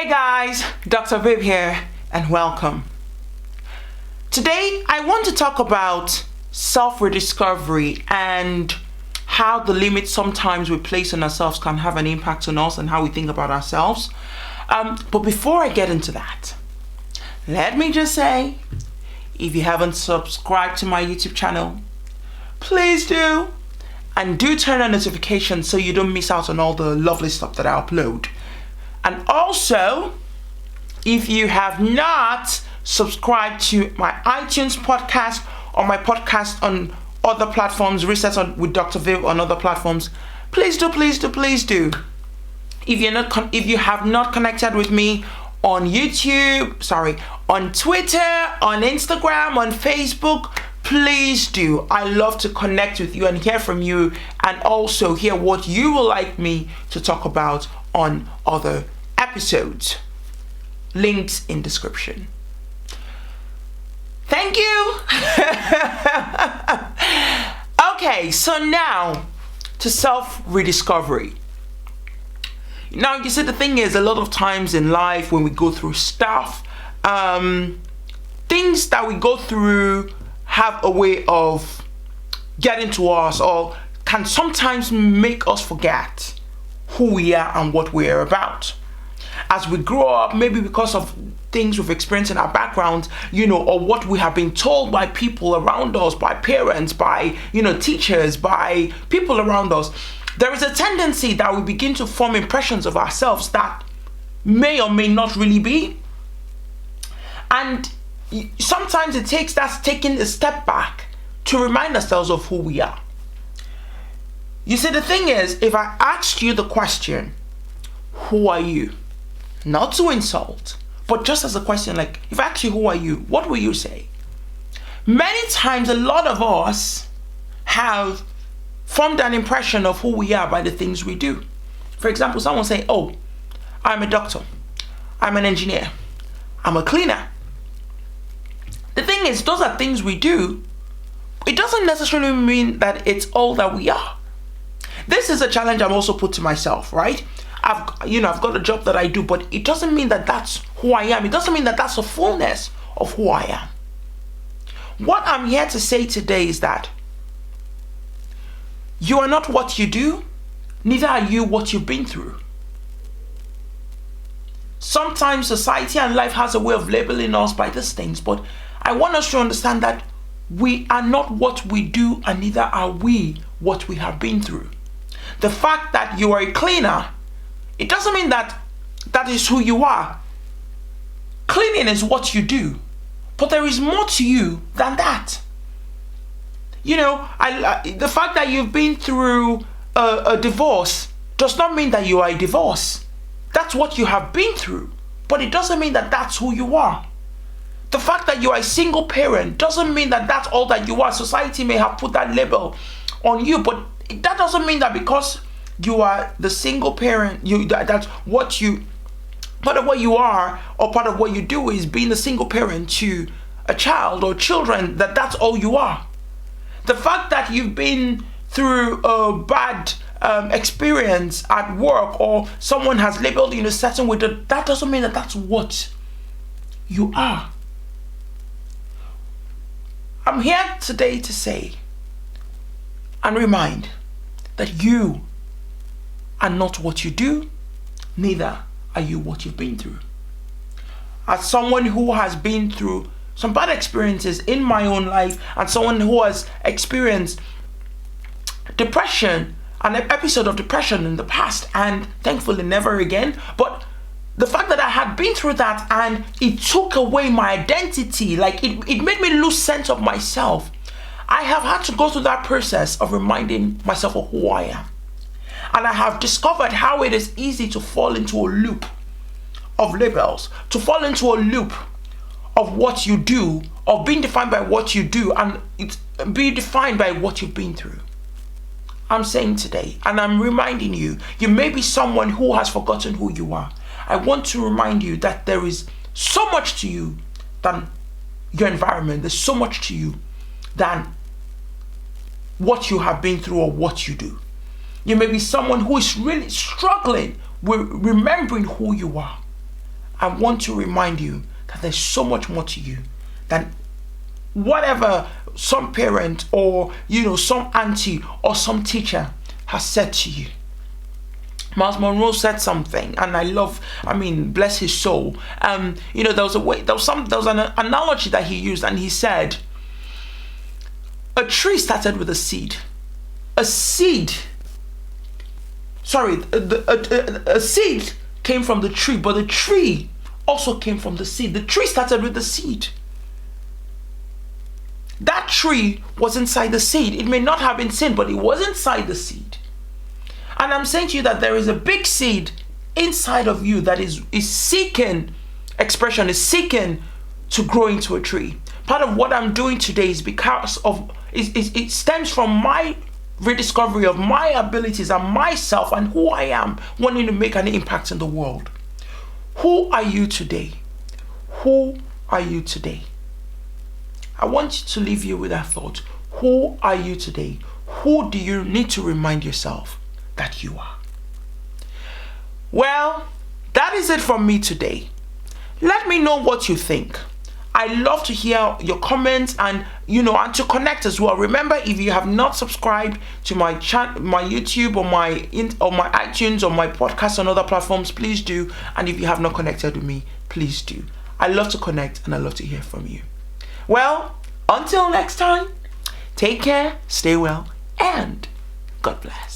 Hey guys, Dr. Viv here and welcome. Today I want to talk about self-rediscovery and how the limits sometimes we place on ourselves can have an impact on us and how we think about ourselves. But before I get into that, let me just say, if you haven't subscribed to my YouTube channel, please do. And do turn on notifications so you don't miss out on all the lovely stuff that I upload. And also, if you have not subscribed to my iTunes podcast or my podcast on other platforms, Reset on with Dr. Viv on other platforms, please do. If you have not connected with me on on Twitter, on Instagram, on Facebook, please do. I love to connect with you and hear from you, and also hear what you would like me to talk about on other episodes. Links in description. Thank you. Okay, so now to self-rediscovery. Now, you see, the thing is, a lot of times in life when we go through stuff, things that we go through have a way of getting to us, or can sometimes make us forget who we are and what we are about. As we grow up, maybe because of things we've experienced in our background, or what we have been told by people around us, by parents, by, teachers, by people around us, there is a tendency that we begin to form impressions of ourselves that may or may not really be. And sometimes it takes us taking a step back to remind ourselves of who we are. You see, the thing is, if I asked you the question, who are you? Not to insult, but just as a question, like, if I ask you who are you, what will you say? Many times, a lot of us have formed an impression of who we are by the things we do. For example, someone say, oh, I'm a doctor, I'm an engineer, I'm a cleaner. The thing is, those are things we do. It doesn't necessarily mean that it's all that we are. This is a challenge I'm also put to myself, right? I've got a job that I do, but it doesn't mean that that's who I am. It doesn't mean that that's the fullness of who I am. What I'm here to say today is that you are not what you do, neither are you what you've been through. Sometimes society and life has a way of labeling us by these things, but I want us to understand that we are not what we do, and neither are we what we have been through. The fact that you are a cleaner, it doesn't mean that that is who you are. Cleaning is what you do, but there is more to you than that. The fact that you've been through a divorce does not mean that you are a divorce. That's what you have been through, but it doesn't mean that that's who you are. The fact that you are a single parent doesn't mean that that's all that you are. Society may have put that label on you, but that doesn't mean that because you are the single parent, that's what you, part of what you are, or part of what you do is being a single parent to a child or children, that's all you are. The fact that you've been through a bad experience at work, or someone has labeled you in a certain way, that doesn't mean that that's what you are. I'm here today to say and remind that you are not what you do, neither are you what you've been through. As someone who has been through some bad experiences in my own life, and someone who has experienced depression, an episode of depression in the past, and thankfully never again, but the fact that I had been through that and it took away my identity, like it made me lose sense of myself. I have had to go through that process of reminding myself of who I am. And I have discovered how it is easy to fall into a loop of labels, to fall into a loop of what you do, of being defined by what you do, and it's being defined by what you've been through. I'm saying today, and I'm reminding you, you may be someone who has forgotten who you are. I want to remind you that there is so much to you than your environment. There's so much to you than what you have been through or what you do. You may be someone who is really struggling with remembering who you are. I want to remind you that there's so much more to you than whatever some parent or some auntie or some teacher has said to you. Miles Monroe said something, and bless his soul. There was an analogy that he used, and he said, a tree started with a seed. A seed came from the tree, but the tree also came from the seed. The tree started with the seed. That tree was inside the seed. It may not have been seen, but it was inside the seed. And I'm saying to you that there is a big seed inside of you that is seeking expression, is seeking to grow into a tree. Part of what I'm doing today is because of it stems from my rediscovery of my abilities and myself and who I am, wanting to make an impact in the world. Who are you today? Who are you today? I want to leave you with that thought. Who are you today? Who do you need to remind yourself that you are? Well, that is it from me today. Let me know what you think. I love to hear your comments and to connect as well. Remember, if you have not subscribed to my my YouTube or my iTunes or my podcast on other platforms, please do. And if you have not connected with me, please do. I love to connect and I love to hear from you. Well, until next time, take care, stay well, and God bless.